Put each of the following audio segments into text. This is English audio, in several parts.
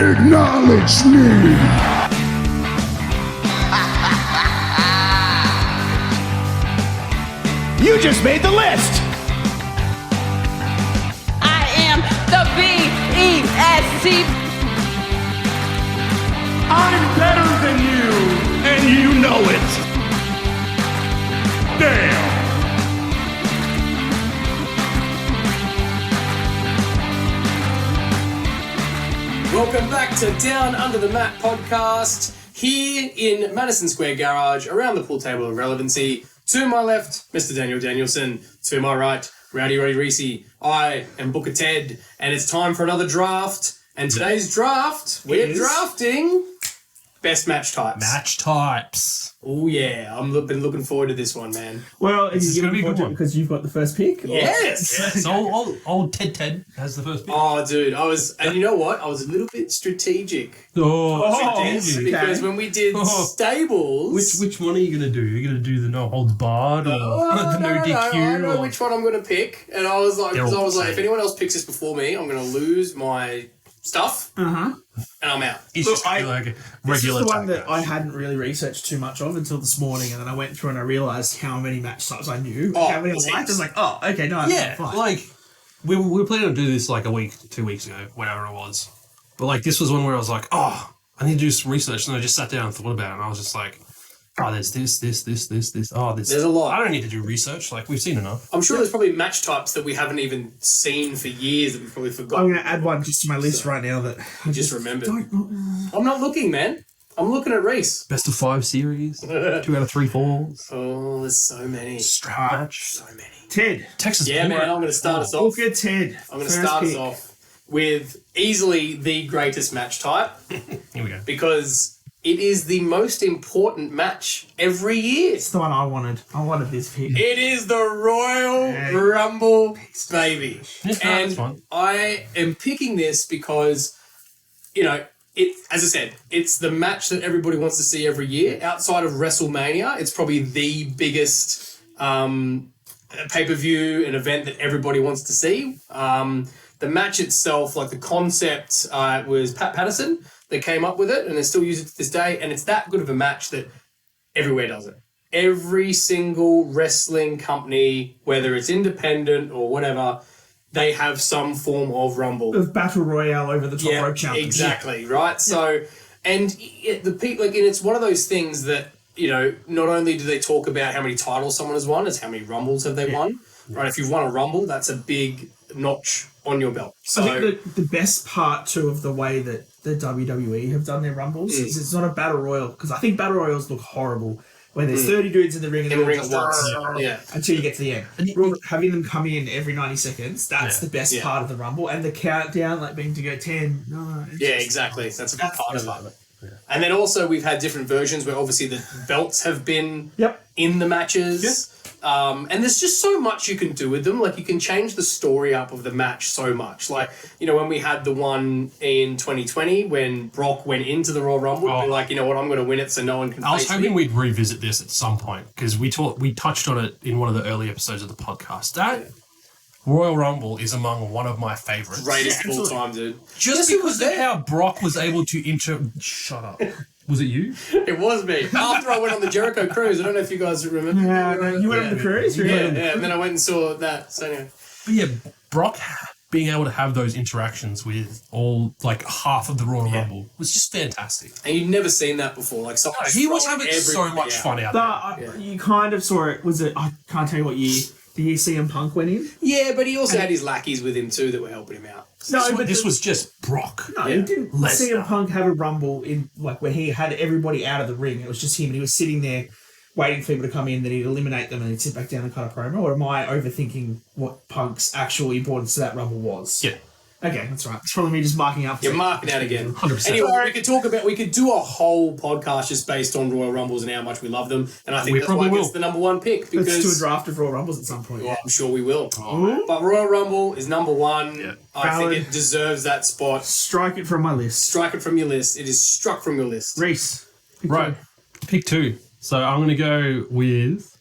Acknowledge me! You just made the list! I am the B-E-S-T. I'm better than you, and you know it. Damn. Welcome back to Down Under the Mat podcast, here in Madison Square Garage, around the pool table of relevancy. To my left, Mr. Daniel Danielson. To my right, Rowdy Reece. I am Booker Ted, and it's time for another draft. And today's draft, we're drafting best match types. Match types. Oh yeah, been looking forward to this one, man. Well, is is it gonna be a good one because you've got the first pick? Yes. So old Ted has the first pick. Oh, dude, and you know what? I was a little bit strategic. Because when we did stables, Which one are you gonna do? You're gonna do the no holds barred or the no DQ? I know which one I'm gonna pick, and I was like, They're all the if same. anyone else picks this before me, I'm gonna lose my stuff, and I'm out. It's Look, just gonna be like a This is regular the one tag that match. I hadn't really researched too much of until this morning, and then I went through and I realised how many match types I knew, Oh, how many I liked. I was like, oh, okay, no, Yeah, fine. like we were planning to do this like a week, 2 weeks ago, whatever it was. But like this was one where I was like, oh, I need to do some research, and I just sat down and thought about it, and I was just like, oh, there's this. Oh, there's a lot. I don't need to do research. Like we've seen enough. I'm sure there's probably match types that we haven't even seen for years that we've probably I'm forgotten. going to add one just to my list right now that I Just remembered. don't. I'm not looking, man. I'm looking at Reece. Best of 5 series, 2 out of 3 falls. Oh, there's so many. Strap match. So many. Ted. Texas. Yeah, man, I'm going to start us off. Booker Ted. I'm going to start us off with easily the greatest match type Here we go. because it is the most important match every year. It's the one I wanted. I wanted this pick. It is the Royal Rumble, baby. It's And fun. I am picking this because, you know, as I said, it's the match that everybody wants to see every year. Outside of WrestleMania, it's probably the biggest pay-per-view, an event that everybody wants to see. The match itself, like the concept, was Pat Patterson that came up with it, and they still use it to this day. And it's that good of a match that everywhere does it. Every single wrestling company, whether it's independent or whatever, they have some form of Rumble. Of Battle Royale over the top rope challenge. Exactly, right? So, and the people, like, and it's one of those things that, you know, not only do they talk about how many titles someone has won, it's how many Rumbles have they won, right? If you've won a Rumble, that's a big notch on your belt. So, I think the best part, too, of the way that the WWE have done their Rumbles is it's not a Battle Royal, because I think Battle Royals look horrible, where there's 30 dudes in the ring and in the they're ring all at just once. Yeah. until you get to the end. Having them come in every 90 seconds, that's the best part of the Rumble. And the countdown, like being to go 10, Yeah, exactly. That's a big part of it. Yeah. And then also we've had different versions where obviously the belts have been in the matches. And there's just so much you can do with them. Like, you can change the story up of the match so much. Like, you know, when we had the one in 2020 when Brock went into the Royal Rumble, it'd be like, you know what, I'm going to win it so no one can I was face hoping me. we'd revisit this at some point because we touched on it in one of the early episodes of the podcast. That Royal Rumble is among one of my favorites. Greatest of all time, dude. Just because of how Brock was able to Shut up. Was it you? It was me. After I went on the Jericho cruise, I don't know if you guys remember. You went on the cruise? Yeah, and then I went and saw that. So anyway. But yeah, Brock being able to have those interactions with all, like, half of the Royal Rumble was just fantastic. And you'd never seen that before. Like, someone He was having so much fun out there. You kind of saw it. Was it? I can't tell you what year. The year CM Punk went in. Yeah, but he also had his lackeys with him too that were helping him out. This was just Brock. No, he didn't. CM Punk have a Rumble in like where he had everybody out of the ring. It was just him, and he was sitting there waiting for people to come in. Then he'd eliminate them, and he'd sit back down and cut a promo. Or am I overthinking what Punk's actual importance to that Rumble was? Yeah. Okay, that's right. It's probably me just marking up. You're marking out again. 100%. Anyway, we could do a whole podcast just based on Royal Rumbles and how much we love them. And I think that's why it's the number one pick. Because Let's do a draft of Royal Rumbles at some point. Well, I'm sure we will. But Royal Rumble is number one. Yeah. I think it deserves that spot. Strike it from my list. Strike it from your list. It is struck from your list. Reece. Right. Pick 2. So I'm going to go with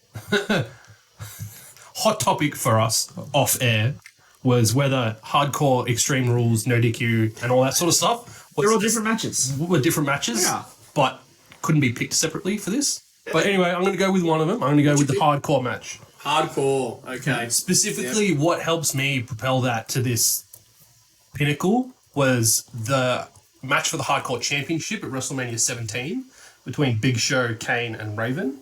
hot topic for us off air was whether hardcore Extreme Rules, no DQ, and all that sort of stuff They're all different matches. Were different matches, Yeah. but couldn't be picked separately for this. But anyway, I'm going to go with one of them. I'm going to go with the hardcore match. Hardcore. Okay. Specifically, what helps me propel that to this pinnacle was the match for the Hardcore Championship at WrestleMania 17 between Big Show, Kane, and Raven.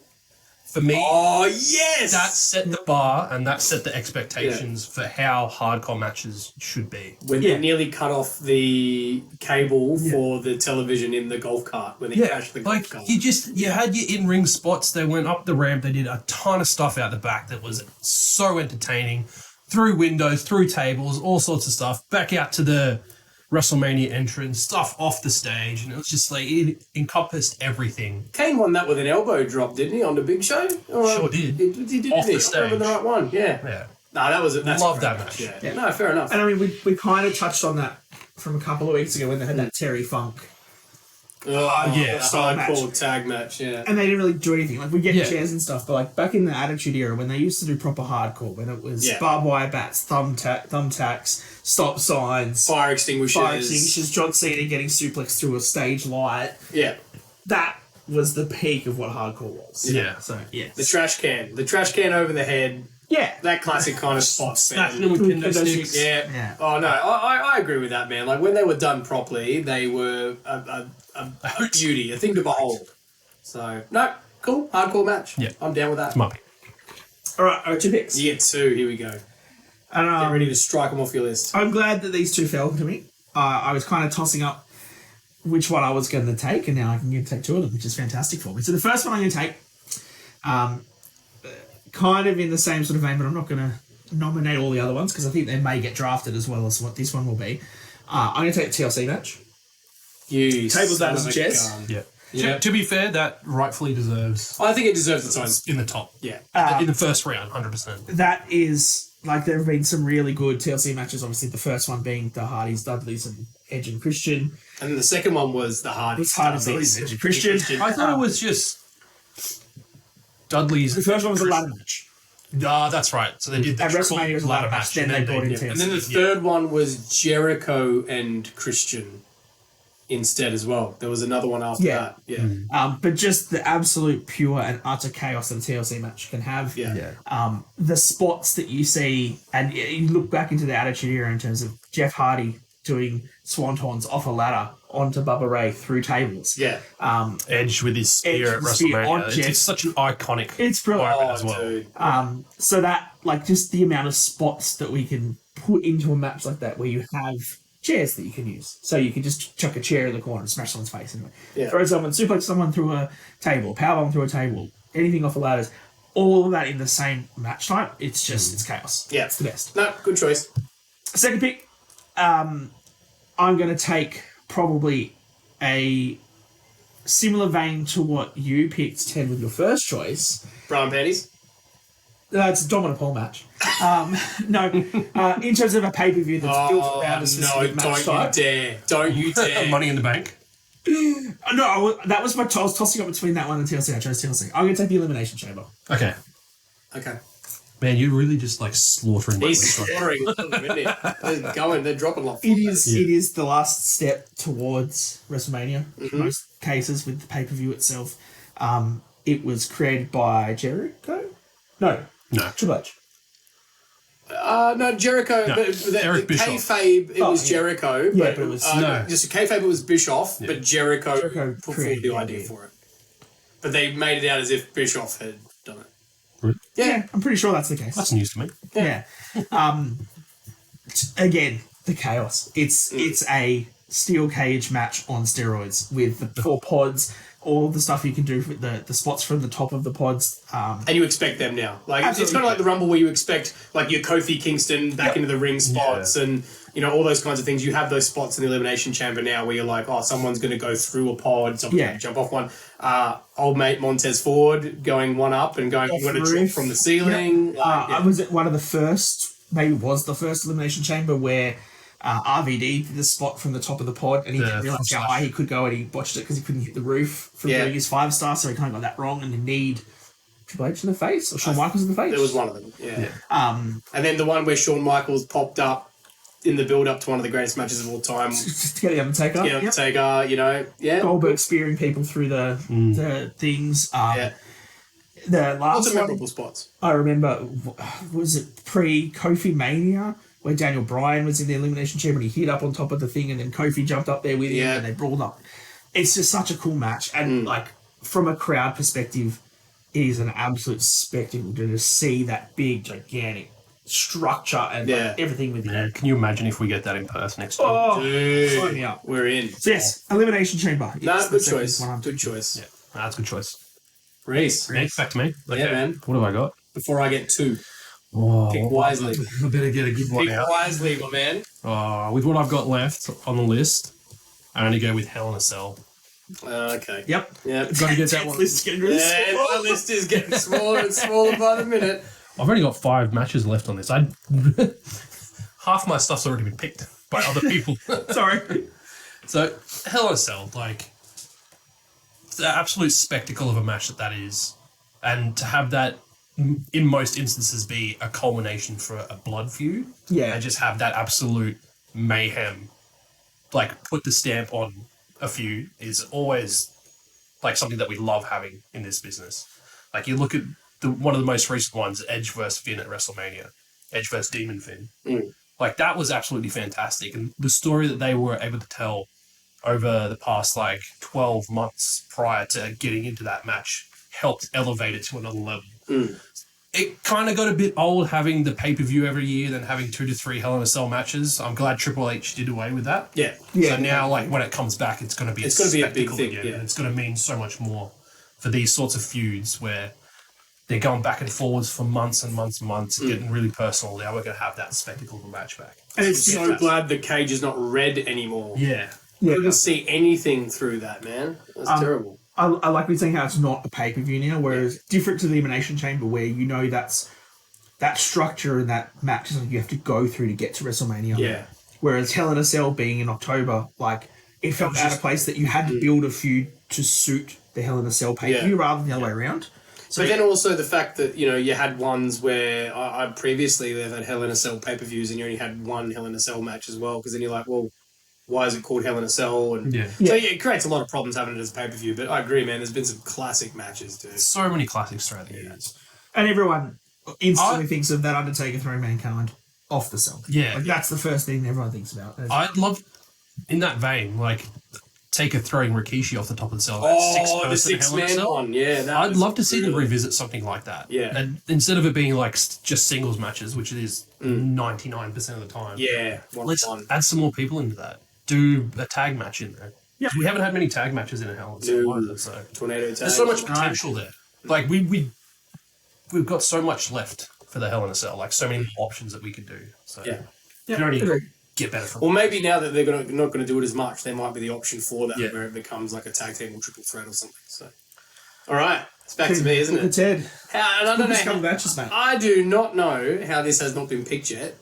For me, Oh, yes! that set the bar and that set the expectations for how hardcore matches should be. When they nearly cut off the cable for the television in the golf cart. When they crashed the golf Like, cart. you had your in-ring spots. They went up the ramp. They did a ton of stuff out the back that was so entertaining. Through windows, through tables, all sorts of stuff. Back out to the WrestleMania entrance, stuff off the stage. And it was just like, it encompassed everything. Kane won that with an elbow drop, didn't he, on the Big Show? Or, Sure did. He did, Off the I remember the stage. right one, yeah. Yeah. No, that's Love a that great match. Yeah. No, fair enough. And I mean, we kind of touched on that from a couple of weeks ago when they had that Terry Funk. yeah. Hardcore tag match, yeah. And they didn't really do anything. Like, we get Yeah. chairs and stuff, but like back in the Attitude Era when they used to do proper hardcore, when it was Yeah. barbed wire bats, thumbtacks, stop signs, Fire extinguishers. John Cena getting suplexed through a stage light. Yeah. That was the peak of what hardcore was. Yeah. So, yeah. The trash can over the head. Yeah. That classic kind of spot. Smashing Man. them with kendo Kendo sticks. sticks. Yeah. Yeah. Oh, no, I agree with that, man. Like, when they were done properly, they were a beauty, a thing to behold. So, no, cool. Hardcore match. Yeah. I'm down with that. Come on. All right, 2 picks. You get 2. Here we go. And, Get ready to strike them off your list. I'm glad that these 2 fell to me. I was kind of tossing up which one I was going to take, and now I can take 2 of them, which is fantastic for me. So the first one I'm going to take, kind of in the same sort of vein, but I'm not going to nominate all the other ones because I think they may get drafted as well as what this one will be. I'm going to take the TLC match. You Tables, son ladders, of a chairs. gun. Yeah. Yeah. To be fair, that rightfully deserves I think it deserves its own. in the top. Yeah. In the first round, 100%. That is, like, there have been some really good TLC matches, obviously the first one being the Hardys, Dudleys, and Edge and Christian. And then the second one was the Hardys. Dudleys, Edge and Christian. I thought it was just Dudley's. The first one was a ladder match. Ah, that's right. So they did the At WrestleMania, it was a ladder match, then they brought in TLC. And then the third one was Jericho and Christian instead as well. There was another one after Yeah. that. Yeah. But just the absolute pure and utter chaos that a TLC match can have. Yeah. The spots that you see, and you look back into the Attitude Era in terms of Jeff Hardy doing swantons off a ladder onto Bubba Ray through tables. Yeah. Edge with his spear Edge at with the spear on WrestleMania. Jeff. It's such an iconic It's brilliant. moment as well. Dude. So that, like, just the amount of spots that we can put into a match like that where you have chairs that you can use. So you can just chuck a chair in the corner and smash someone's face and throw someone, suplex someone through a table, powerbomb through a table, anything off the ladders. All of that in the same match type. It's just, it's chaos. Yeah. It's the best. No, good choice. Second pick, I'm going to take probably a similar vein to what you picked, Ted, with your first choice. Brown panties. It's a dominant pole match. In terms of a pay-per-view that's built around a specific match type. Don't you dare. Money in the Bank. No, that was I was tossing up between that one and TLC. I chose TLC. I'm going to take the Elimination Chamber. Okay. Okay. Man, you're really just like slaughtering my He's list right slaughtering them, isn't he? They're dropping like It is the last step towards WrestleMania. In most cases with the pay-per-view itself. It was created by Jericho? No. Triple H. no, Jericho. No, But the Eric Bischoff. Kayfabe, it was Jericho. Yeah, but it was- just a kayfabe. It was Bischoff, but Jericho Jericho put forward created the the idea idea. for it. But they made it out as if Bischoff had done it. Yeah, I'm pretty sure that's the case. That's news to me. Yeah. Again, the chaos. It's a steel cage match on steroids with the 4 pods, all the stuff you can do with the spots from the top of the pods. And you expect them now. Like it's Absolutely. kind of like the Rumble where you expect like your Kofi Kingston back into the ring spots and all those kinds of things. You have those spots in the Elimination Chamber now where you're like, oh, someone's going to go through a pod, someone's going to jump off one. Old mate Montez Ford going one up and going, I'm going to drop from the ceiling. Was it one of the first, maybe it was the first Elimination Chamber where RVD did the spot from the top of the pod and he didn't realise how high he could go and he botched it because he couldn't hit the roof from doing his 5-star, so he kind of got that wrong and he need Triple H in the face or Shawn Michaels in the face. There was one of them, yeah. And then the one where Shawn Michaels popped up in the build-up to one of the greatest matches of all time. Just to get the Undertaker. Yeah, Undertaker, you know, yeah. Goldberg spearing people through the things. Yeah. The Lots last of one, memorable spots. I remember, was it pre-Kofi Mania, where Daniel Bryan was in the Elimination Chamber and he hit up on top of the thing and then Kofi jumped up there with him and they brawled up. It's just such a cool match. And, like, from a crowd perspective, it is an absolute spectacle to just see that big, gigantic structure and like, everything with Yeah, it. can you imagine if we get that in Perth next time? Oh, Dude, sign me up. we're in. So yes, Elimination Chamber. No, It's good the second choice. one I'm- Good choice. Yeah, that's a good choice. Reece, Next, back to me. Okay. Yeah, man. What have I got? before I get two, Oh, pick wisely. I better get a good one Pick out. wisely, my man. With what I've got left on the list, I only go with Hell in a Cell. Okay. Yep. Yeah. Got to get that one. List is getting really Yeah, small. my list is getting smaller and smaller by the minute. I've only got 5 matches left on this. Half my stuff's already been picked by other people. Sorry. So, Hell in a Cell, like, it's the absolute spectacle of a match that is. And to have that, in most instances, be a culmination for a blood feud. Yeah. And just have that absolute mayhem, like, put the stamp on a feud is always, like, something that we love having in this business. Like, you look at one of the most recent ones, Edge versus Finn at WrestleMania. Edge versus Demon Finn. Like, that was absolutely fantastic. And the story that they were able to tell over the past, 12 months prior to getting into that match helped elevate it to another level. It kind of got a bit old having the pay-per-view every year, then having 2 to 3 Hell in a Cell matches. I'm glad Triple H did away with that. Yeah. So now, when it comes back, it's going to be It's gonna be a big spectacle thing, again. yeah. And it's going to mean so much more for these sorts of feuds where they're going back and forwards for months and months and months, getting really personal. Now we're going to have that spectacle of a match back. And it's so glad the cage is not red anymore. Yeah. You couldn't see anything through that, man. That's terrible. I like we saying how it's not a pay-per-view now, whereas different to the Elimination Chamber where you know that's that structure and that match is something you have to go through to get to WrestleMania. Yeah. Whereas Hell in a Cell being in October, it felt out of place that you had to build a feud to suit the Hell in a Cell pay-per-view rather than the other way around. So But then also the fact that, you had ones where I previously they've had Hell in a Cell pay-per-views and you only had one Hell in a Cell match as well, because then you're like, well, why is it called Hell in a Cell? And So it creates a lot of problems having it as a pay-per-view, but I agree, man, there's been some classic matches, dude. So many classics throughout the years. And everyone instantly thinks of that Undertaker throwing Mankind off the cell. Yeah. That's the first thing everyone thinks about. I'd love, in that vein, Taker throwing Rikishi off the top of the cell. That Oh, the six-person Hell in a six-man Cell. one, yeah. I'd love to see them revisit something like that. Yeah. And instead of it being just singles matches, which it is 99% of the time. Yeah, Let's one. add some more people into that. Do a tag match in there. Yeah. We haven't had many tag matches in a Hell in a Cell either, so Tornado tag. there's so much potential there. We've got so much left for the Hell in a Cell. So many options that we could do. So Yeah. you can only get better from Or maybe now that they're not going to do it as much, there might be the option for that, Yeah. where it becomes like a tag team or triple threat or something. So, all right, it's back to me, isn't Look at it? Ted. And I don't Look at couple know. matches, mate. I do not know how this has not been picked yet,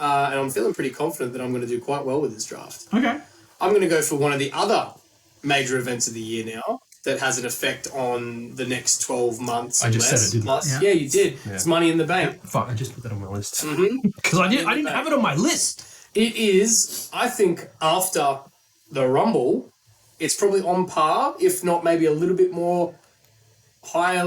and I'm feeling pretty confident that I'm going to do quite well with this draft. Okay. I'm going to go for one of the other major events of the year now that has an effect on the next 12 months. I just said it, didn't I? plus. Yeah, you did. It's Money in the Bank. Fuck, I just put that on my list. Because I didn't have it on my list. It is, I think, after the Rumble, it's probably on par, if not maybe a little bit more higher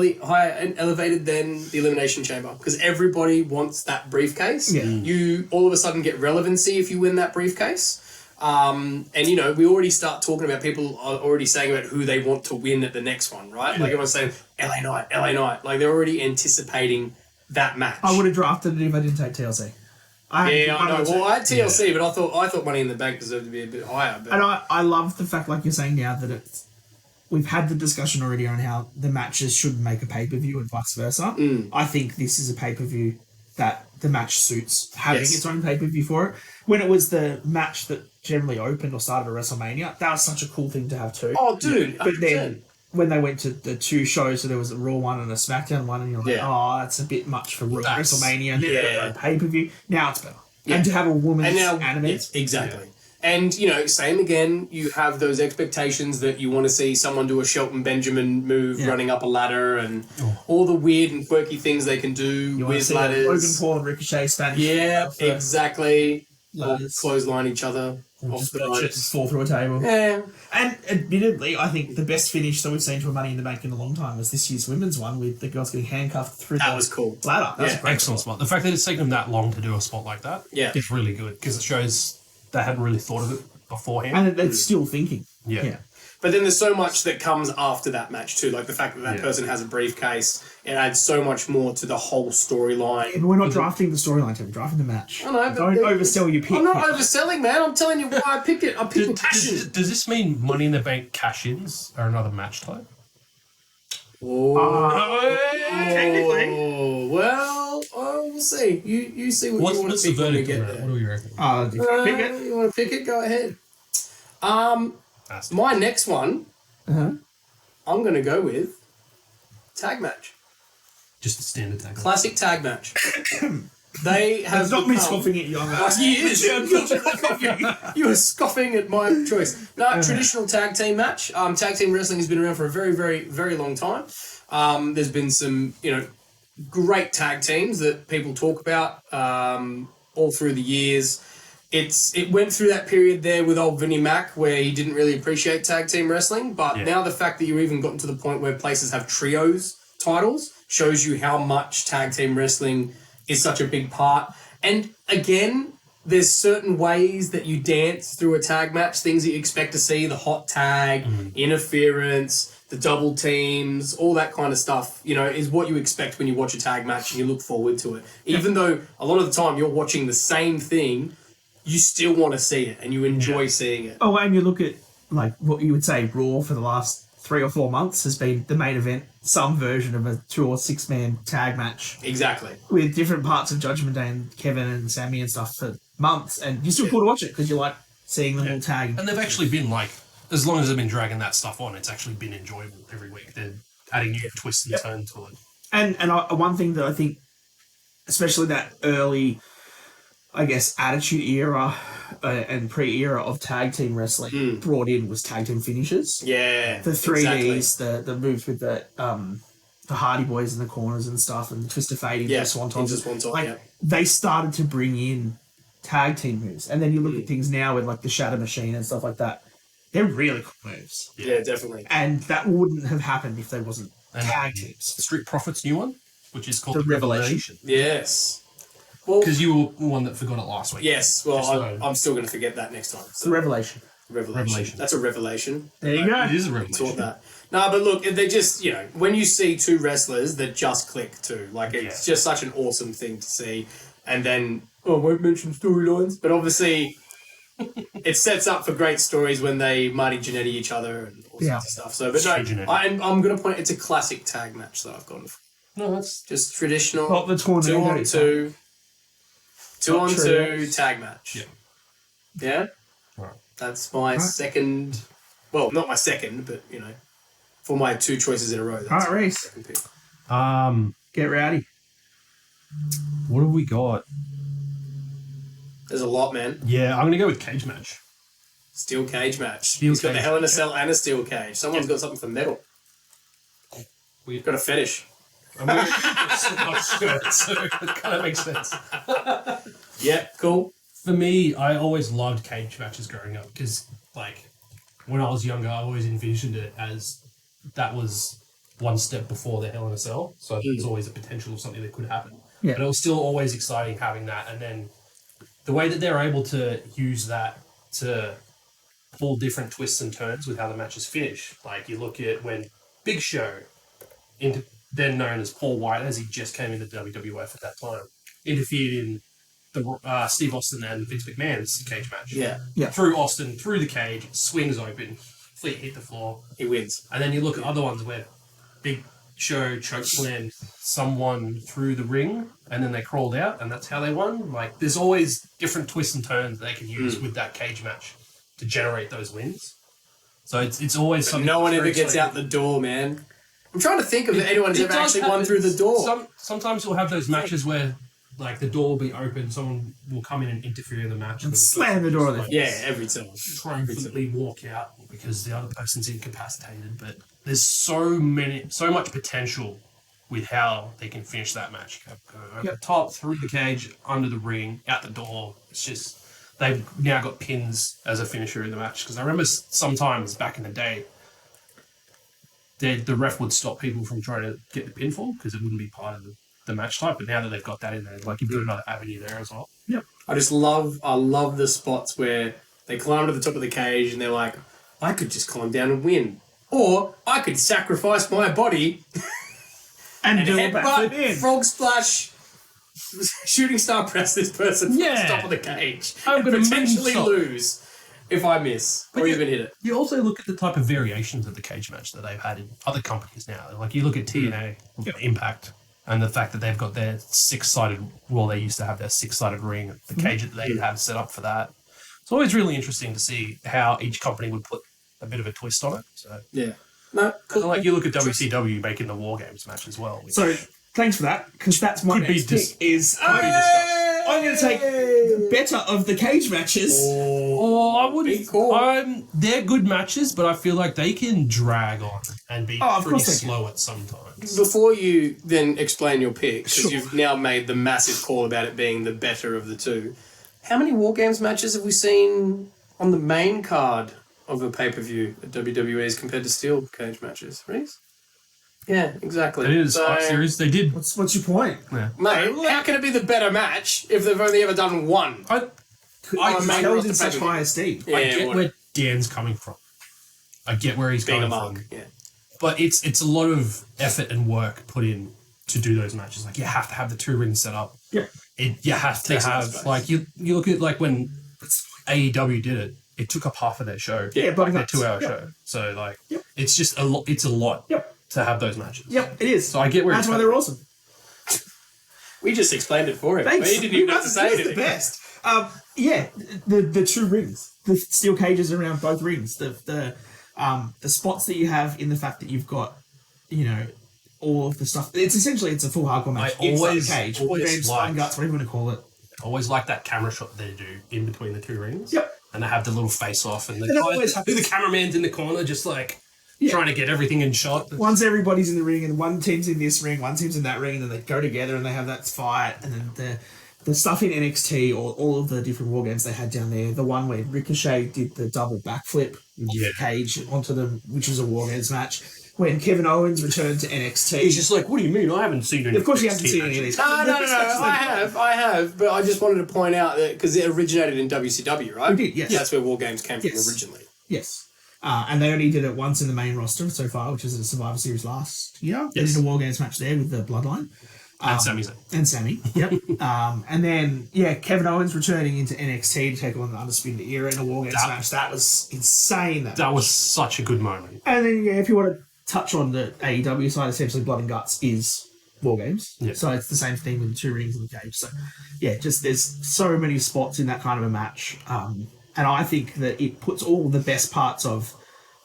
and elevated than the Elimination Chamber, because everybody wants that briefcase. Yeah. You all of a sudden get relevancy if you win that briefcase. And we already start talking about people are already saying about who they want to win at the next one, right? Like everyone's saying LA Knight. Like they're already anticipating that match. I would have drafted it if I didn't take TLC. I know. Well, I had TLC, but I thought Money in the Bank deserved to be a bit higher. But And I love the fact, like you're saying now, that we've had the discussion already on how the matches should make a pay-per-view and vice versa. I think this is a pay-per-view that the match suits having its own pay-per-view for it. When it was the match that generally opened or started at WrestleMania, that was such a cool thing to have too. oh, dude, But 100%. then when they went to the two shows, so there was a Raw one and a SmackDown one, and you're like, oh, that's a bit much for WrestleMania and a pay-per-view. Now it's better. And to have a woman's anime. Yes, exactly. And, same again, you have those expectations that you want to see someone do a Shelton Benjamin move running up a ladder and all the weird and quirky things they can do You want to with see ladders. Logan Paul and Ricochet Spanish. Yeah, exactly. ladders. clothesline each other off Just the just ropes. fall through a table. Yeah. And admittedly, I think the best finish that we've seen to a Money in the Bank in a long time was this year's women's one with the girls getting handcuffed through That the was cool. ladder. That was Yeah. a great Excellent spot. The fact that it's taken them that long to do a spot like that Yeah. is really good because it shows they hadn't really thought of it beforehand. And it's still thinking. Yeah. But then there's so much that comes after that match too, like the fact that that person has a briefcase. It adds so much more to the whole storyline. But we're not drafting the storyline, Tim. We're drafting the match. I know, but Don't oversell your pick. I'm not overselling, man. I'm telling you why I picked it. I picked passion. Does this mean Money in the Bank cash-ins are another match type? Technically. Oh, well, we'll see. You see what you want What's to the pick when we verdict get on that? there. What do we reckon? Pick it. You want to pick it? Go ahead. My next one, I'm going to go with tag match. Just a standard tag. Classic tag match. They have It's not me become- scoffing at you. He is. You are scoffing at my choice. No, traditional tag team match. Tag team wrestling has been around for a very, very, very long time. There's been some, great tag teams that people talk about all through the years. It went through that period there with old Vinnie Mac where he didn't really appreciate tag team wrestling, but now the fact that you've even gotten to the point where places have trios titles shows you how much tag team wrestling is such a big part. And again, there's certain ways that you dance through a tag match, things that you expect to see, the hot tag, interference, the double teams, all that kind of stuff, is what you expect when you watch a tag match and you look forward to it. Even though a lot of the time you're watching the same thing, you still want to see it and you enjoy seeing it. Oh, and you look at like what you would say Raw for the last 3 or 4 months has been the main event, some version of a 2 or 6 man tag match Exactly. with different parts of Judgment Day and Kevin and Sammy and stuff for months, and you still cool to watch it because you like seeing them all tag. And they've actually been as long as they've been dragging that stuff on, it's actually been enjoyable every week. They're adding new twists and turns to it. And one thing that I think, especially that early, I guess, attitude era and pre-era of tag team wrestling brought in was tag team finishes. Yeah. The 3Ds, the moves with the Hardy Boys in the corners and stuff, and the Twist of Fate into the Swanton. into Swanton, They started to bring in tag team moves. And then you look at things now with like the Shatter Machine and stuff like that. They're really cool moves. Yeah, definitely. And that wouldn't have happened if there wasn't tag teams. Street Profits' new one, which is called The Revelation. Yes. Well, Because you were the one that forgot it last week. yes. Well, So- I'm still going to forget that next time. The So, Revelation. revelation. That's a revelation. There you go. It is a Taught revelation. that. No, but look, they just, when you see two wrestlers that just click too, it's just such an awesome thing to see. And then, I won't mention storylines, but obviously it sets up for great stories when they Marty Jannetty each other and all sorts of stuff. So, but no, Jannetty. I'm going to point, it's a classic tag match that I've gone for. No, that's Just traditional, Not the tornado. 2-on-2, Not 2-on-2 trios. tag match. Yeah. Yeah? Right. That's my second, well, not my second, but, for my 2 choices in a row. That's All right, my Reece. second pick. Get rowdy. what have we got? There's a lot, man. Yeah, I'm gonna go with cage match. Steel cage match. Steel He's got the cage. Hell in a Cell and a steel cage. Someone's got something for metal. We've Got a fetish. I'm wearing a Slipknot shirt, so it kind of makes sense. Yeah, cool. For me, I always loved cage matches growing up because, when I was younger, I always envisioned it as that was one step before the Hell in a Cell. So there's always a potential of something that could happen. Yeah. But it was still always exciting having that. And then the way that they're able to use that to pull different twists and turns with how the matches finish. Like you look at when Big Show, then known as Paul White, as he just came into WWF at that time, interfered in the Steve Austin and Vince McMahon's cage match. Yeah. Through Austin, through the cage, swings open, feet hit the floor. He wins. And then you look at other ones where Big Show chokeslammed someone through the ring and then they crawled out and that's how they won. There's always different twists and turns they can use with that cage match to generate those wins. So it's always something. No one that's ever very gets out exciting. the door, man. I'm trying to think of anyone who's It ever does actually happen. won through the door. Sometimes you'll have those matches where the door will be open, someone will come in and interfere in the match. And slam the door on their Yeah, every time. Triumphantly walk out because the other person's incapacitated. But there's so much potential with how they can finish that match. Go over the top, through the cage, under the ring, out the door. It's just they've now got pins as a finisher in the match. Because I remember sometimes back in the day, the ref would stop people from trying to get the pinfall because it wouldn't be part of the match type. But now that they've got that in there, like you've got another avenue there as well. Yep. I love the spots where they climb to the top of the cage and they're like, I could just climb down and win. Or I could sacrifice my body And do a backflip headbutt, in. frog splash, shooting star press this person from the top of the cage I'm and gonna potentially moonsault. lose if I miss or even hit it. You also look at the type of variations of the cage match that they've had in other companies now. Like you look at TNA, Impact, and the fact that they've got their they used to have their six-sided ring, the cage that they have set up for that. It's always really interesting to see how each company would put a bit of a twist on it. So, Yeah. No, and like you look at WCW making the War Games match as well. Which So thanks for that, because that's my Could be next dis- pick. Is could be discussed. I'm going to take the better of the cage matches. Oh, I Big wouldn't. call. They're good matches, but I feel like they can drag on and be Oh, of pretty course they slow at sometimes. before you then explain your pick, because Sure. you've now made the massive call about it being the better of the two, how many War Games matches have we seen on the main card of a pay-per-view at WWE as compared to steel cage matches, Reece? Yeah, exactly. They did a Spike series. They did. What's your point? Yeah. Mate, how can it be the better match if they've only ever done one? I I'm main held roster in such pay-per-view. high esteem. Yeah, get what- where Dan's coming from. I get where he's being a coming mark. from. Yeah. But it's a lot of effort and work put in to do those matches. Like you have to have the two rings set up. Yeah. You have to Takes a lot of have space. like you look at like when AEW did it. It took up half of their show. Yeah, like but their that's- 2-hour yep. show. So like Yep. it's just a lot. It's a lot Yep. to have those matches. Yep, it is. So I get where that's he's why coming they're awesome. We just explained it for him. Thanks. He didn't even have to say That's anything. the best. Yeah, the two rings, the steel cages around both rings, the spots that you have in the fact that you've got, all of the stuff. It's essentially a full hardcore match I inside always- the cage. always Games, liked- fun guts, whatever you want to call it. I always like that camera shot they do in between the two rings. Yep. And they have the little face off and And it always the happens. cameraman's in the corner just like Yeah. trying to get everything in shot. Once everybody's in the ring and one team's in this ring, one team's in that ring, and then they go together and they have that fight, and then the stuff in NXT or all of the different war games they had down there, the one where Ricochet did the double backflip off Yeah. the cage onto them, which was a war games match, when Kevin Owens returned to NXT. He's just like, what do you mean? I haven't seen any. of course, you haven't NXT seen any of matches." these. No. I have, but I just wanted to point out that because it originated in WCW, right? It did, yes. That's where War Games came from Yes. originally. Yes. And they only did it once in the main roster so far, which is a Survivor Series last year. They Yes. did a War Games match there with the Bloodline. And Sami Zayn. And Sammy, yep. And then, Kevin Owens returning into NXT to take on the Undisputed Era in a War Games match. That was insane. That was such a good moment. And then, if you want to touch on the AEW side, essentially Blood and Guts is War Games. Yeah. So it's the same thing with the two rings in the cage. So, just there's so many spots in that kind of a match. And I think that it puts all the best parts of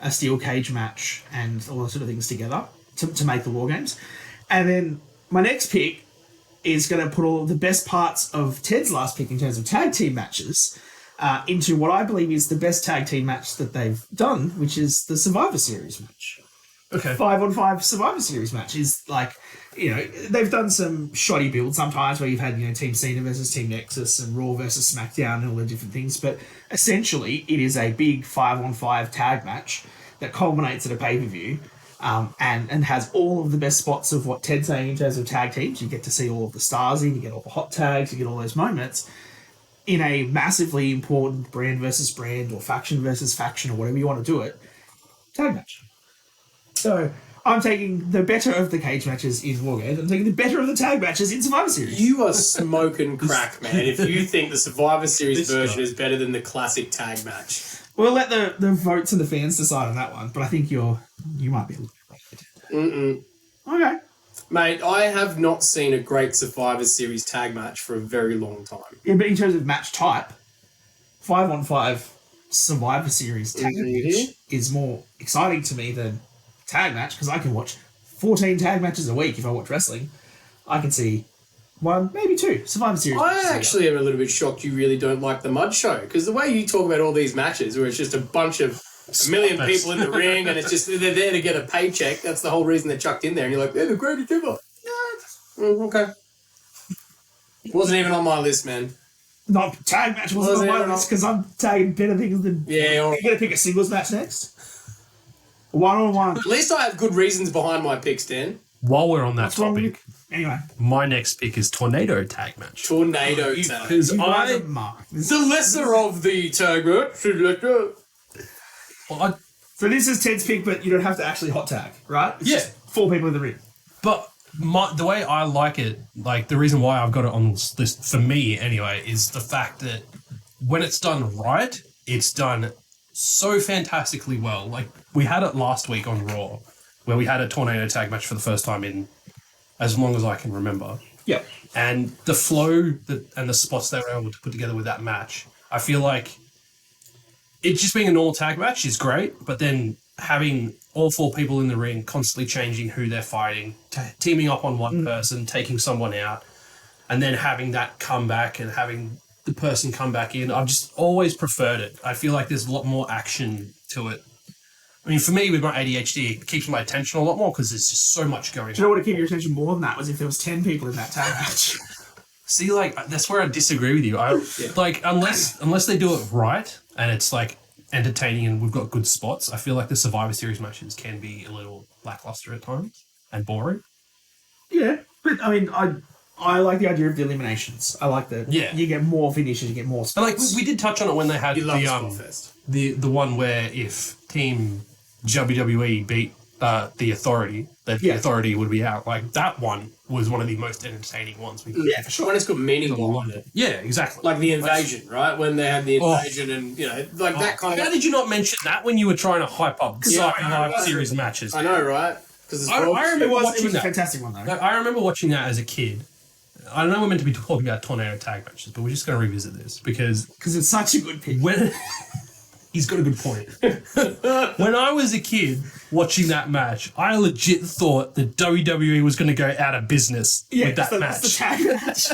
a steel cage match and all those sort of things together to make the War Games. And then my next pick is going to put all the best parts of Ted's last pick in terms of tag team matches into what I believe is the best tag team match that they've done, which is the Survivor Series match. Okay. 5-on-5 Survivor Series match is like, they've done some shoddy builds sometimes where you've had, Team Cena versus Team Nexus and Raw versus SmackDown and all the different things. But essentially, it is a big 5-on-5 tag match that culminates at a pay-per-view and has all of the best spots of what Ted's saying in terms of tag teams. You get to see all of the stars in, you get all the hot tags, you get all those moments in a massively important brand versus brand or faction versus faction or whatever you want to do it, tag match. So I'm taking the better of the cage matches in War Games. I'm taking the better of the tag matches in Survivor Series. You are smoking crack, man, if you think the Survivor Series This version guy. is better than the classic tag match. We'll let the votes and the fans decide on that one, but I think you might be a little bit right. Okay. Mate, I have not seen a great Survivor Series tag match for a very long time. Yeah, but in terms of match type, 5-on-5 Survivor Series tag match is more exciting to me than tag match because I can watch 14 tag matches a week if I watch wrestling. I can see one, maybe two Survivor Series matches a I year. actually am a little bit shocked you really don't like the Mud Show because the way you talk about all these matches where it's just a bunch of a million people in the ring and it's just they're there to get a paycheck. That's the whole reason they're chucked in there and you're like, they're the greatest ever. Okay. Wasn't even on my list, man. Not tag match wasn't Was on it my or not? list because I'm tagging better things than. Yeah, all right. You're gonna pick a singles match next. 1-on-1. At least I have good reasons behind my picks, Dan. While we're on that What's wrong with topic, you? Anyway, my next pick is Tornado Tag Match. Tornado tag. Because you guys I, are marked. The lesser of the tag match. well, I So this is Ted's pick, but you don't have to actually hot tag, right? It's Yeah. just 4 people in the ring. But the way I like it, like the reason why I've got it on this list for me anyway, is the fact that when it's done right, it's done so fantastically well. Like we had it last week on Raw, where we had a tornado tag match for the first time in as long as I can remember. Yep. And the flow and the spots they were able to put together with that match, I feel like it just being a normal tag match is great, but then having all 4 people in the ring constantly changing who they're fighting, teaming up on one person, taking someone out, and then having that comeback and having the person come back in, I've just always preferred it. I feel like there's a lot more action to it. I mean, for me, with my ADHD, it keeps my attention a lot more because there's just so much going on. Do you know what would keep your attention more than that was if there was 10 people in that tag match. See, like that's where I disagree with you. Like unless they do it right and it's like entertaining and we've got good spots, I feel like the Survivor Series matches can be a little lackluster at times and boring. Yeah, but I mean, I like the idea of the eliminations. I like that. Yeah. You get more finishes, you get more And spots. like we did touch on it when they had You love the Spotfest. the one where if Team WWE beat the Authority, that the Yeah. Authority would be out. Like that one was one of the most entertaining ones. Yeah, for sure. When it's got meaning behind it. Yeah, exactly. Like the invasion, right? When they had the invasion and, you know, like that kind How of... did you not mention that when you were trying to hype up Yeah, I know, Survivor right? Series matches? I know, right? Because I remember it was watching a that. fantastic one, though. Like, I remember watching that as a kid. I know we're meant to be talking about tornado tag matches, but we're just going to revisit this because Because it's such a good pick. when he's got a good point. When I was a kid watching that match, I legit thought that WWE was going to go out of business with that it's match. the tag match.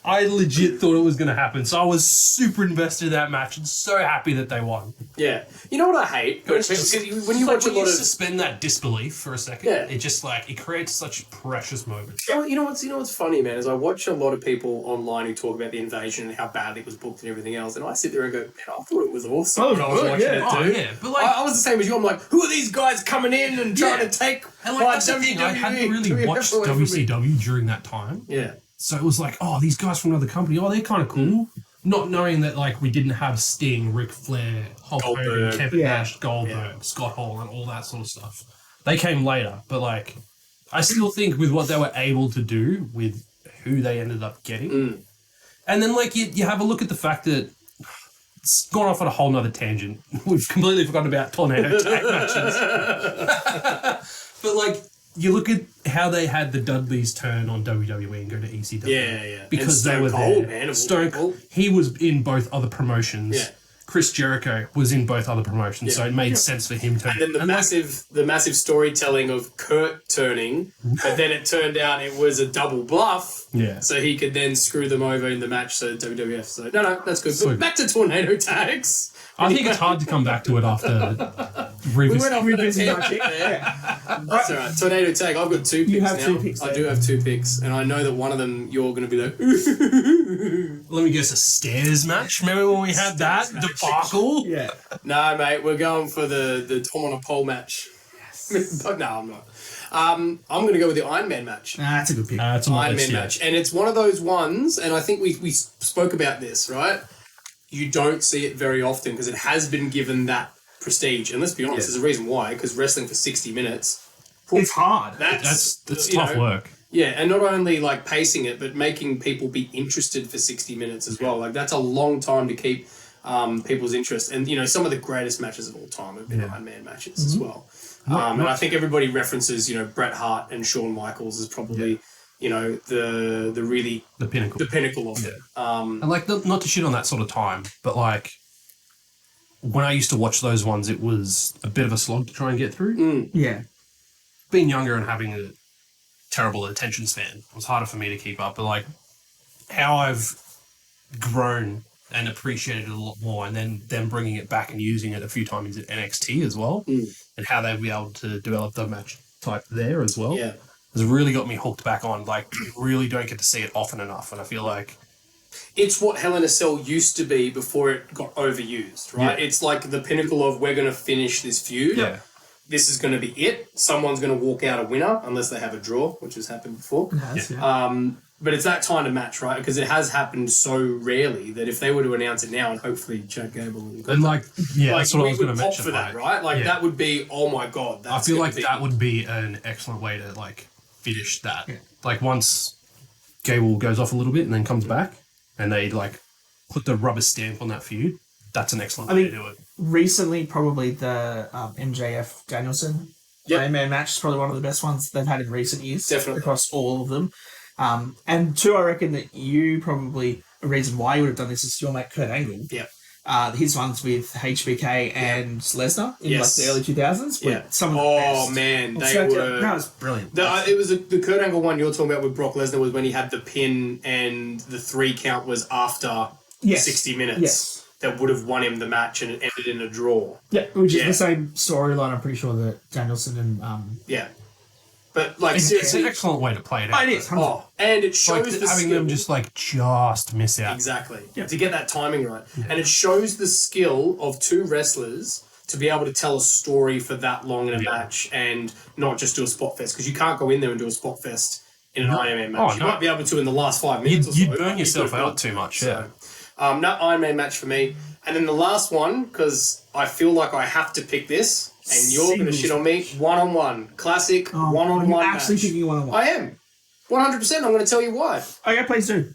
I legit thought it was going to happen, so I was super invested in that match and so happy that they won. Yeah. You know what I hate? When you watch a lot of... suspend that disbelief for a second, Yeah. it just like it creates such precious moments. You know what's funny, man, is I watch a lot of people online who talk about the invasion and how badly it was booked and everything else, and I sit there and go, man, I thought it was awesome Oh, when I was good, watching yeah. it, Oh dude. yeah, but like I was the same as you. I'm like, who are these guys coming in and trying Yeah. to take and my like that's the thing, I hadn't really watched WCW during that time. Yeah. So it was like, oh, these guys from another company, oh, they're kind of cool. Not knowing that, like, we didn't have Sting, Ric Flair, Hulk Hogan, Goldberg. Kevin Yeah. Nash, Goldberg, Scott Hall, and all that sort of stuff. They came later, but, like, I still think with what they were able to do with who they ended up getting. And then, like, you have a look at the fact that it's gone off on a whole nother tangent. We've completely forgotten about tornado tag matches. But, like, you look at how they had the Dudleys turn on WWE and go to ECW. Yeah. Because And they were Stone Cold, there. man, of all Stone people. Cold. He was in both other promotions. Yeah. Chris Jericho was in both other promotions, so it made sense for him to. And then the like, massive storytelling of Kurt turning, but then it turned out it was a double bluff. Yeah. So he could then screw them over in the match. So WWF. So no, that's good. So But back to tornado tags. I think it's hard to come back to it after We revisit. went off with Revisiting a my pick there. That's all right. Tornado tag. I've got 2 picks You have now. 2 picks I there. do have 2 picks, and I know that one of them you're going to be like, Let me guess, a stairs match. Remember when we had that debacle? Yeah. no, mate, we're going for the Tom on a pole match. Yes. No, I'm not. I'm going to go with the Iron Man match. Nah, that's a good pick. It's on my Iron list, Man yeah. match. And it's one of those ones, and I think we spoke about this, right? You don't see it very often because it has been given that prestige. And let's be honest, there's a reason why, because wrestling for 60 minutes, It's hard. That's you tough know, work. Yeah, and not only like pacing it, but making people be interested for 60 minutes as well. Like that's a long time to keep people's interest. And you know, some of the greatest matches of all time have been Iron Man matches as well. And I think everybody references, you know, Bret Hart and Shawn Michaels as probably, you know, the really The pinnacle. the pinnacle of it. And like, not to shit on that sort of time, but like, when I used to watch those ones, it was a bit of a slog to try and get through. Yeah. Being younger and having a terrible attention span, it was harder for me to keep up. But like, how I've grown and appreciated it a lot more, and then them bringing it back and using it a few times in NXT as well, and how they'll be able to develop the match type there as well. Yeah. Has really got me hooked back on. Like, you really don't get to see it often enough, and I feel like It's what Hell in a Cell used to be before it got overused, right? Yeah. It's like the pinnacle of we're going to finish this feud. Yeah. This is going to be it. Someone's going to walk out a winner unless they have a draw, which has happened before. But it's that kind of match, right? Because it has happened so rarely that if they were to announce it now, and hopefully Chad Gable And that's what I was going to pop mention. for that, right? Like that would be, oh my god. I feel like that would be an excellent way to like finish that. Yeah. Like once Gable goes off a little bit and then comes back, and they like put the rubber stamp on that feud. That's an excellent way to do it. Recently, probably the MJF Danielson Iron Man match is probably one of the best ones they've had in recent years. Definitely. Across all of them. And two, I reckon that you probably, a reason why you would have done this is your mate Kurt Angle. Yeah. His ones with HBK and Lesnar in like the early 2000s. Yeah. Some of the best. Man, On they SmackDown. were. That was brilliant. It was the Kurt Angle one you're talking about with Brock Lesnar was when he had the pin and the 3 count was after 60 minutes. Yes. That would have won him the match and it ended in a draw. Yeah, which is the same storyline, I'm pretty sure, that Danielson and... Yeah. But, like, It's seriously... an excellent way to play it out. it is. Oh, and it shows Like the having skill. them just miss out. Exactly. To get that timing right. And it shows the skill of 2 wrestlers to be able to tell a story for that long in a match and not just do a spot fest. Because you can't go in there and do a spot fest in an Iron Man match. You might be able to in the last 5 minutes or so. You'd burn yourself out too much, No Iron Man match for me. And then the last one, because I feel like I have to pick this, and you're going to shit on me, one-on-one. Classic one-on-one match. Actually picking one-on-one. I am. 100%. I'm going to tell you why. Okay, please do.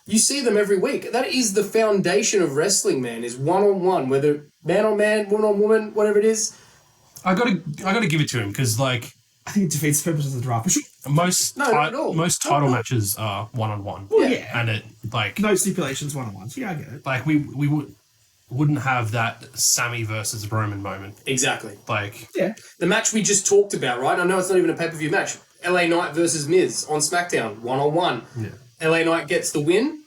You see them every week. That is the foundation of wrestling, man, is one-on-one. Whether man-on-man, woman-on-woman, whatever it is. I gotta give it to him because like I think it defeats the purpose of the draft. most not at all. most title matches are 1-on-1. Well, yeah. And it like No stipulations, one-on-ones. Yeah, I get it. like we wouldn't have that Sammy versus Roman moment. Exactly. Like Yeah. The match we just talked about, right? I know it's not even a pay-per-view match. LA Knight versus Miz on SmackDown, one-on-one. Yeah. LA Knight gets the win.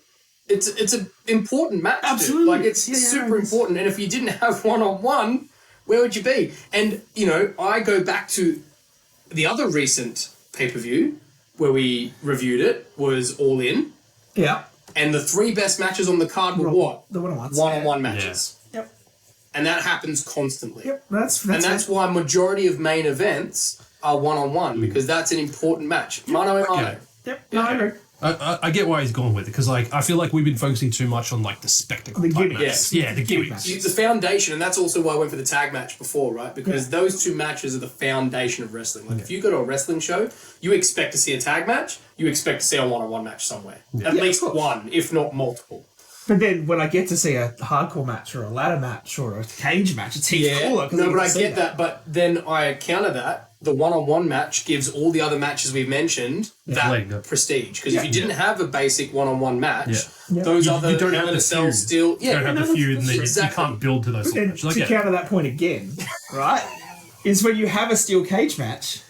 It's an important match. Absolutely. Dude. Like, it's Yeah, super important. And if you didn't have one-on-one, where would you be? And, you know, I go back to the other recent pay-per-view where we reviewed it was All In. Yeah. And the 3 best matches on the card were what? The one-on-ones. One-on-one matches. Yep. And that happens constantly. Yep. That's Why majority of main events are one-on-one, because that's an important match. Mano a mano. Yep. No, I agree. I get why he's going with it because like I feel like we've been focusing too much on like the spectacle, The type gimmicks. matches. Yeah, the gimmicks. matches. It's the foundation, and that's also why I went for the tag match before, right? Because those 2 matches are the foundation of wrestling. Like, if you go to a wrestling show, you expect to see a tag match, you expect to see a one-on-one match somewhere. At least of course. one, if not multiple. But then when I get to see a hardcore match or a ladder match or a cage match, it's heaps cooler. 'cause No, I but I see get that. But then I counter that. The one-on-one match gives all the other matches we've mentioned Leg that up. prestige. Because if you didn't have a basic one-on-one match, Yeah. those You other don't have Hell in the a Cell feud. still... You don't have the feud, and then Exactly. you can't build to those. And matches. Like, to counter that point again, right, is when you have a steel cage match,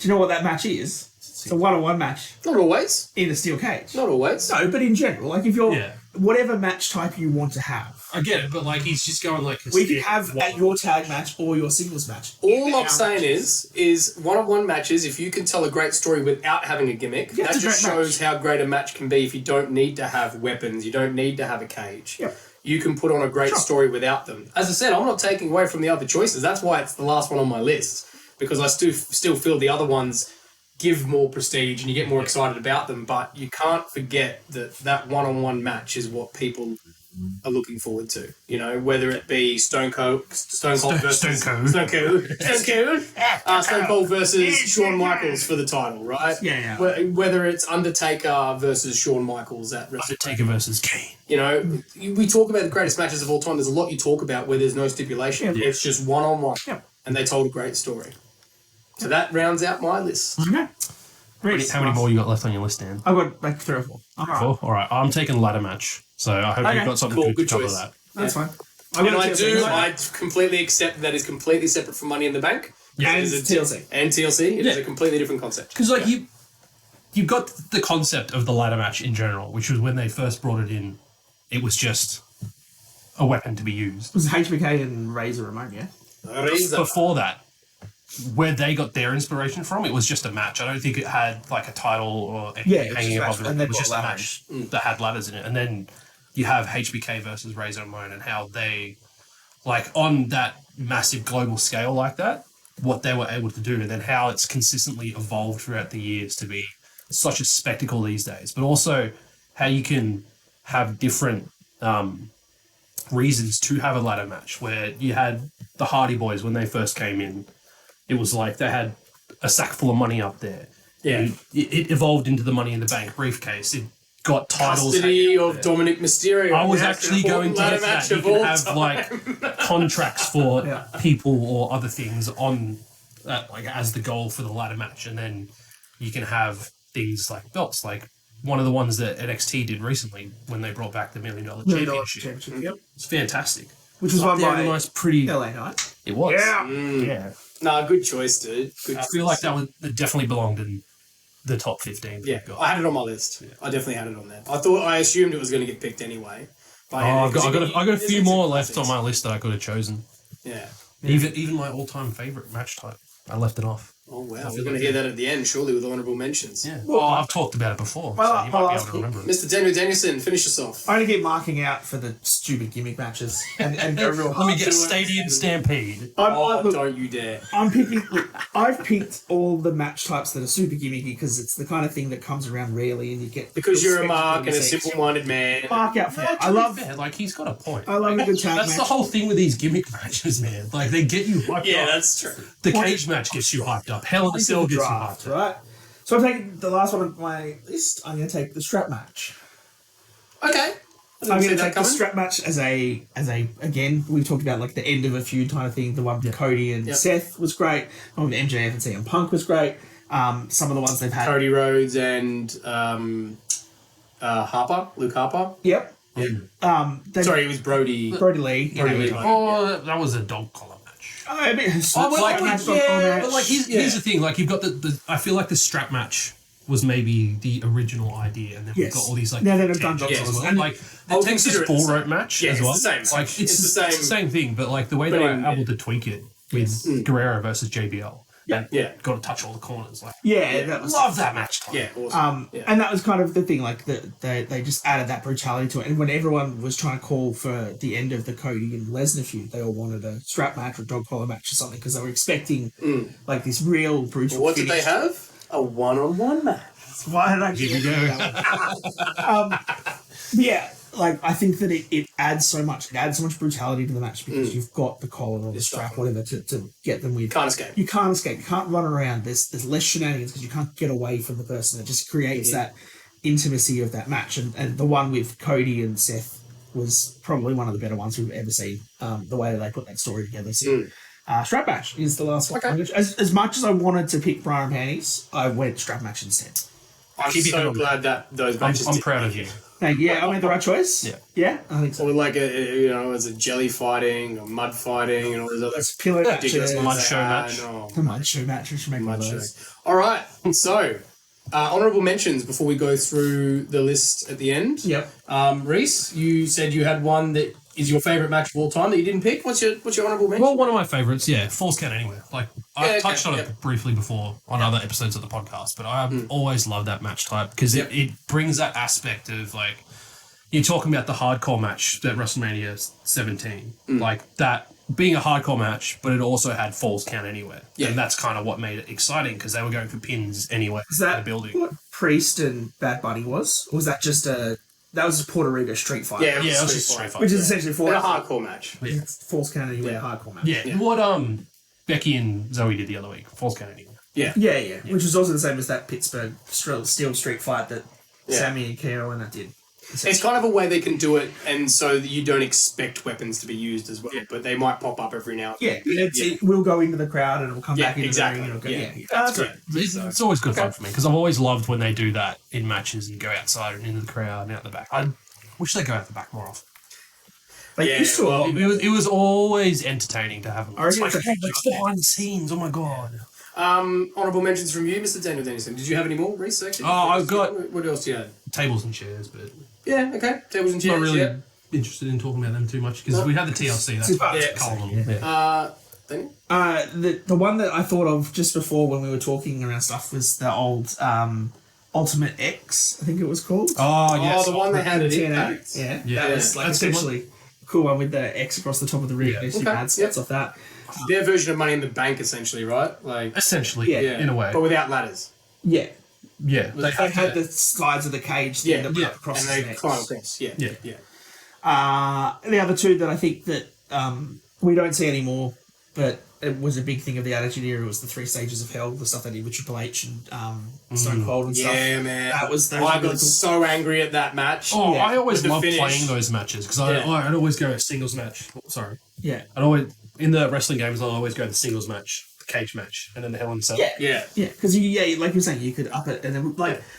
do you know what that match is? It's a one-on-one match Not always. in a steel cage. Not always. No, but in general, like if you're... Yeah. Whatever match type you want to have. I get it, but like he's just going like We can have at your tag match or your singles match. All I'm saying is one-on-one matches, if you can tell a great story without having a gimmick, Yeah, that it's a just great shows how great a match can be if you don't need to have weapons, you don't need to have a cage. Yep. You can put on a great story without them. As I said, I'm not taking away from the other choices. That's why it's the last one on my list, because I still feel the other ones give more prestige and you get more excited about them, but you can't forget that one-on-one match is what people are looking forward to. You know, whether it be Stone Cold versus Stone Cold versus Shawn Michaels for the title, right? Yeah. Whether it's Undertaker versus Shawn Michaels at WrestleMania. Undertaker versus Kane. You know, we talk about the greatest matches of all time. There's a lot you talk about where there's no stipulation. Yeah. It's just one-on-one. Yeah. And they told a great story. So that rounds out my list. Okay. How many more you got left on your list, Dan? I've got like 3 or 4. All right. 4? All right. I'm taking ladder match, so I hope you've got something Cool, good good to cover choice. that. That's fine. And I completely accept that is completely separate from Money in the Bank. Yeah, And It is a- TLC. And TLC. It is a completely different concept. Because like you've got the concept of the ladder match in general, which was when they first brought it in. It was just a weapon to be used. It was HBK and Razor Ramon, yeah? Before that, where they got their inspiration from, it was just a match. I don't think it had like a title or anything Yeah, it was hanging just a above match, it. and It they've was got just a ladders. match that had ladders in it. And then you have HBK versus Razor Ramon and how they, like, on that massive global scale like that, what they were able to do, and then how it's consistently evolved throughout the years to be such a spectacle these days, but also how you can have different reasons to have a ladder match, where you had the Hardy Boys when they first came in. It was like they had a sack full of money up there. Yeah. It evolved into the Money in the Bank briefcase. It got titles. Custody of Dominic Mysterio. I was Yeah, actually going to ladder get match that. You of can all have time. like contracts for people or other things on like as the goal for the ladder match, and then you can have things like belts, like one of the ones that NXT did recently when they brought back the $1 Million Championship. Yep. It's fantastic. Which was Up won there by in a nice, pretty. LA Knight. It was. Yeah. Yeah. Nah, good choice, dude. Good I feel like that definitely belonged in the top 15. Yeah, I had it on my list. I definitely had it on there. I assumed it was going to get picked anyway. But I've got a few more left on my list that I could have chosen. Yeah. Even my all-time favorite match type, I left it off. Oh wow, we're going to hear that at the end, surely, with honourable mentions. Yeah. Well, I've talked about it before, so you might be able to remember it. Mr. Daniel Danielson, finish us off. I only keep marking out for the stupid gimmick matches and go real Let hard me get to it. Stadium Stampede. Look, Don't you dare. I'm picking. I've picked all the match types that are super gimmicky because it's the kind of thing that comes around rarely, and you get Because you're a spectacle Mark and a seats. simple-minded man. Mark out for that. To I be love. fair, like, he's got a point. I love a good tag That's match. the whole thing with these gimmick matches, man. Like, they get you hyped Yeah, up. that's true. The cage match gets you hyped up. Hell in a Cell gets you hyped up. Right. So I'm taking the last one on my list. I'm going to take the strap match. Okay. I'm going to take the strap match as a again, we've talked about like the end of a feud kind of thing. The one with Cody and Seth was great. The one with MJF and CM Punk was great. Some of the ones they've had. Cody Rhodes and Harper, Luke Harper. Yep. Sorry, it was Brody. Brody Lee. Brody Lee. Oh, that was a dog collar match. I mean, But like, here's the thing. Like, you've got the I feel like the strap match was maybe the original idea, and then we've got all these like now they've done tangents jobs as well. and like I'll the Texas consider it the Bull same. Rope match Yeah, as it's well. the same. Like It's the same thing, but like the way But they were in- able to tweak it with Guerrero versus JBL. Yeah. Got to touch all the corners. Like, that was love that match. Type. Yeah, awesome. and that was kind of the thing. Like they just added that brutality to it. And when everyone was trying to call for the end of the Cody and Lesnar feud, they all wanted a strap match or dog collar match or something because they were expecting like this real brutal. What did finish. they have? A one-on-one match. Why did I give you yeah, like I think that it adds so much. It adds so much brutality to the match because you've got the collar or the strap, whatever, to get them with. Can't escape. You can't escape. You can't run around. There's less shenanigans because you can't get away from the person. It just creates that intimacy of that match. And the one with Cody and Seth was probably one of the better ones we've ever seen. The way that they put that story together. So, strap match is the last one. Okay. As much as I wanted to pick Brian Panties, I went strap match instead. I'm Keep it so going. glad that those matches. I'm proud of you. Thank you. Yeah, I made the right choice. Yeah. Yeah, I think so. Or like as a jelly fighting or mud fighting and all those other It's pillow ridiculous matches. Mud show match. No. The mud show match. We should make one Mud of show. those. All right. So, honourable mentions before we go through the list at the end. Yep. Reece, you said you had one that is your favourite match of all time that you didn't pick. What's your honourable mention? Well, one of my favorites, Falls Count Anywhere. Like, I've touched on yep. it briefly before on other episodes of the podcast, but I've always loved that match type because it brings that aspect of, like, you're talking about the hardcore match at WrestleMania 17. Like, that being a hardcore match, but it also had Falls Count Anywhere. Yeah. And that's kind of what made it exciting because they were going for pins anywhere Is in that the building. what Priest and Bad Bunny was? Or was that just that was a Puerto Rico street fight? Yeah, Yeah, it was Street just Fight. straight fight. Which is essentially And a Falls hardcore match. Count Anywhere hardcore match. Yeah. What Becky and Zoe did the other week. Falls Count Anywhere. Yeah. Yeah. Which was also the same as that Pittsburgh steel street fight that Yeah. Sammy and KO and that did. It's kind of a way they can do it, and so that you don't expect weapons to be used as well, but they might pop up every now and then. Yeah, it will go into the crowd and it will come back into exactly. the ring. And it'll go, Yeah. That's great. It's always good fun for me because I've always loved when they do that in matches and go outside and into the crowd and out the back. I wish they go out the back more often. They Yeah, used to. well, It was always entertaining to have them. I reckon It's like, it's a- it's behind the scenes. Oh my god! Honourable mentions from you, Mr. Daniel Dennison. Did you have any more, Reece? Actually, I've got- What else do you have? Tables and chairs, but Yeah. Okay. Tables and chairs. not really Yeah. interested in talking about them too much because No. we had the TLC. That's Yeah. part of column. Yeah. Daniel? The one that I thought of just before when we were talking around stuff was the old Ultimate X, I think it was called. Oh, yes. the one they had at TNA. Impact. Yeah, Yeah. that was like That's a good essentially a cool one with the X across the top of the ring. Yeah. They used to Okay, add spots off that. Their version of Money in the Bank, essentially, right? Like, Essentially, Yeah. in a way. but without ladders. Yeah, Yeah. they had the slides of the cage thing that went across and his they neck. climb across. Yeah, Yeah. The other two that I think that we don't see anymore, but it was a big thing of the Attitude Era, was the 3 stages of hell, the stuff they did with Triple H and Stone Cold and stuff. Yeah, man. That was I really got cool. so angry at that match. Oh, Yeah. I always With the loved finish. playing those matches because I'd always go a singles match. Oh, sorry. Yeah. I'd always, in the wrestling games, I'd always go the singles match, the cage match, and then the Hell in a Cell. Yeah. Yeah. Because like you're saying, you could up it, and then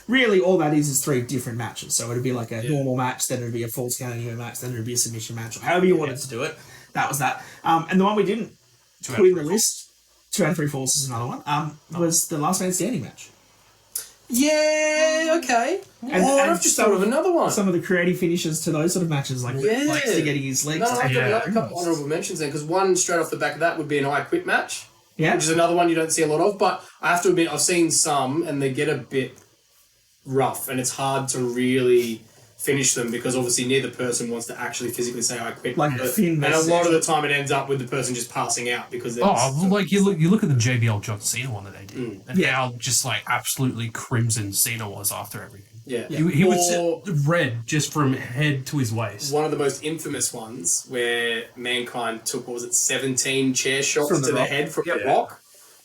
really all that is 3 different matches. So it'd be like a normal match, then it'd be a false count anywhere match, then it'd be a submission match, or however you wanted to do it. That was that. And the one we didn't put in the list, 2 out of 3 falls is another one. Was the Last Man Standing match. Yeah, okay. And I've just thought of another one. Some of the creative finishes to those sort of matches, like Lexter getting his legs. No, I've got Yeah. another couple honourable mentions then, because one straight off the back of that would be an I Quit match, Yeah. which is another one you don't see a lot of. But I have to admit, I've seen some, and they get a bit rough, and it's hard to really finish them because obviously neither person wants to actually physically say I quit. Like But- Finn and a lot of the time it ends up with the person just passing out because they're Oh, like you look at the JBL John Cena one that they did, and how just like absolutely crimson Cena was after everything. yeah. He would Or sit red just from head to his waist. one of the most infamous ones where Mankind took, what was it, 17 chair shots From to The the Rock. head from The Rock.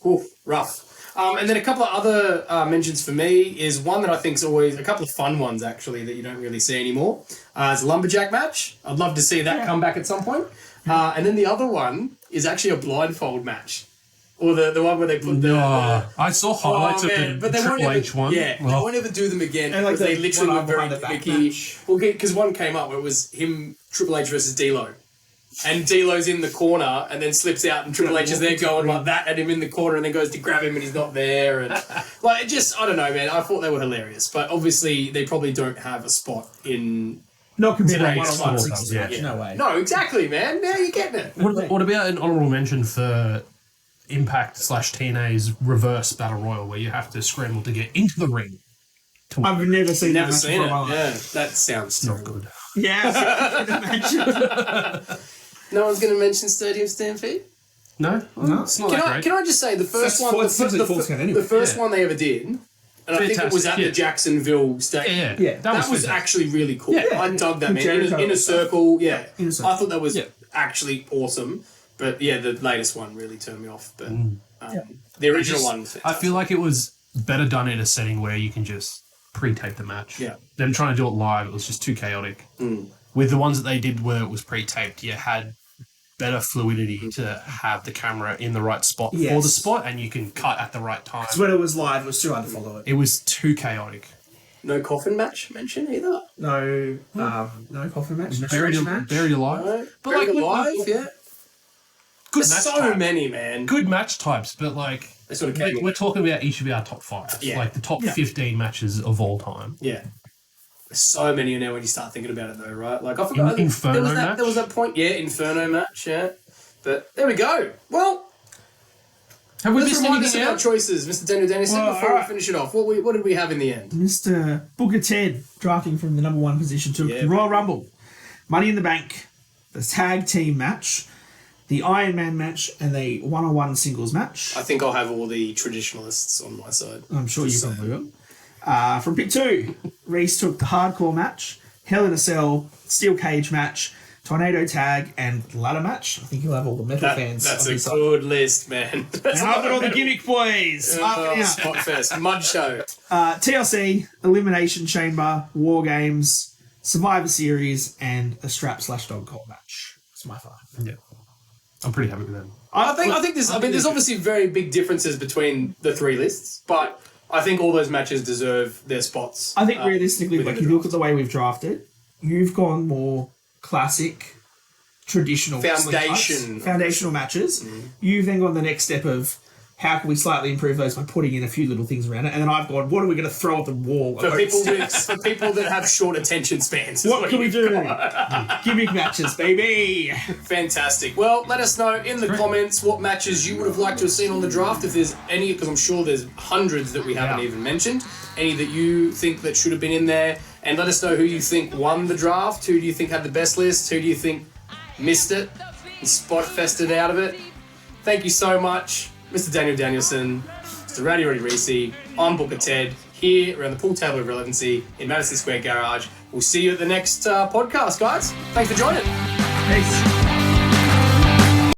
Ooh, rough. And then a couple of other mentions for me is one that I think is always a couple of fun ones actually that you don't really see anymore. It's a lumberjack match. I'd love to see that come back at some point. And then the other one is actually a blindfold match, or the one where they put the. I saw highlights of the but they won't Triple ever, H one. Yeah, they won't ever do them again And like because they the literally one were up very behind the back gimmicky. match. Well, because one came up where it was him, Triple H versus D'Lo. And D'Lo's in the corner and then slips out and Triple H is there going like that at him in the corner and then goes to grab him and he's not there. And like, it just, I don't know, man. I thought they were hilarious. But obviously they probably don't have a spot in... Not compared to Today's one-on-one sport, singles yeah. match. No way. No, exactly, man. Now you're getting it. What about an honourable mention for Impact / TNA's reverse battle royal, where you have to scramble to get into the ring? I've never seen Never that match seen for it. a while. Yeah, that sounds Not terrible. good. Yeah, I can imagine. No one's going to mention Stadium Stampede? No, it's not Can that I, great. can I just say the first That's one, it's simply false count anyway. the first Yeah. one they ever did, and I think it was at Fantastic, the Jacksonville Stadium. Yeah, Yeah, That was actually really cool. Yeah. I dug that, man. Jericho In a and stuff. circle, yeah. In a circle. I thought that was Yeah. actually awesome. But yeah, the latest one really turned me off. But the original one was I feel like it was better done in a setting where you can just pre-tape the match. Yeah. Them trying to do it live, it was just too chaotic. With the ones that they did where it was pre-taped, you had better fluidity to have the camera in the right spot for Yes. the spot, and you can cut at the right time. Because when it was live, it was too hard to follow it. It was too chaotic. no coffin match mentioned either. No, no coffin match. No Buried, stretch match. buried alive. No. But Buried like, alive, yeah. Good There's match so type. many, man. Good match types, but like They sort of came we're talking about each of our top 5. Yeah. Like the top 15 matches of all time. Yeah. There's so many now when you start thinking about it, though, right? Like I forgot Inferno there was match? There was that point, yeah, Inferno match, yeah. But there we go. Well, Have we let's missed remind us anything of our else? choices, Mr. Daniel Dennison, Well, before alright. we finish it off. What did we have in the end? Mr. Booker Ted, drafting from the number 1 position, took Yeah, the Royal Rumble, Money in the Bank, the Tag Team match, the Iron Man match, and the one-on-one singles match. I think I'll have all the traditionalists on my side. I'm sure you Just probably saying. will. From pick 2, Reece took the Hardcore match, Hell in a Cell, Steel Cage match, Tornado Tag, and Ladder match. I think you'll have all the metal fans. That's on a his side. good list, man. That's And I've got all the gimmick boys. Spot Fest, Mud Show. TLC, Elimination Chamber, War Games, Survivor Series, and a strap/dog collar match. That's my 5. Yeah. I'm pretty happy with that. I think there's obviously very big differences between the 3 lists, but I think all those matches deserve their spots. I think realistically, within like the if you look at the way we've drafted, you've gone more classic, traditional wrestling types, Foundation. foundational matches. You've then gone the next step of how can we slightly improve those by putting in a few little things around it? And then I've gone, what are we going to throw at the wall? For people that have short attention spans. is What can we you- do? Gimmick matches, baby. Fantastic. Well, let us know in the comments what matches you would have liked to have seen on the draft, if there's any, because I'm sure there's hundreds that we haven't even mentioned. Any that you think that should have been in there, and let us know who you think won the draft. Who do you think had the best list? Who do you think missed it and spot fested out of it? Thank you so much, Mr. Daniel Danielson, Mr. Rowdy Reece. I'm Booker Ted, here around the pool table of relevancy in Madison Square Garage. We'll see you at the next podcast, guys. Thanks for joining. Peace.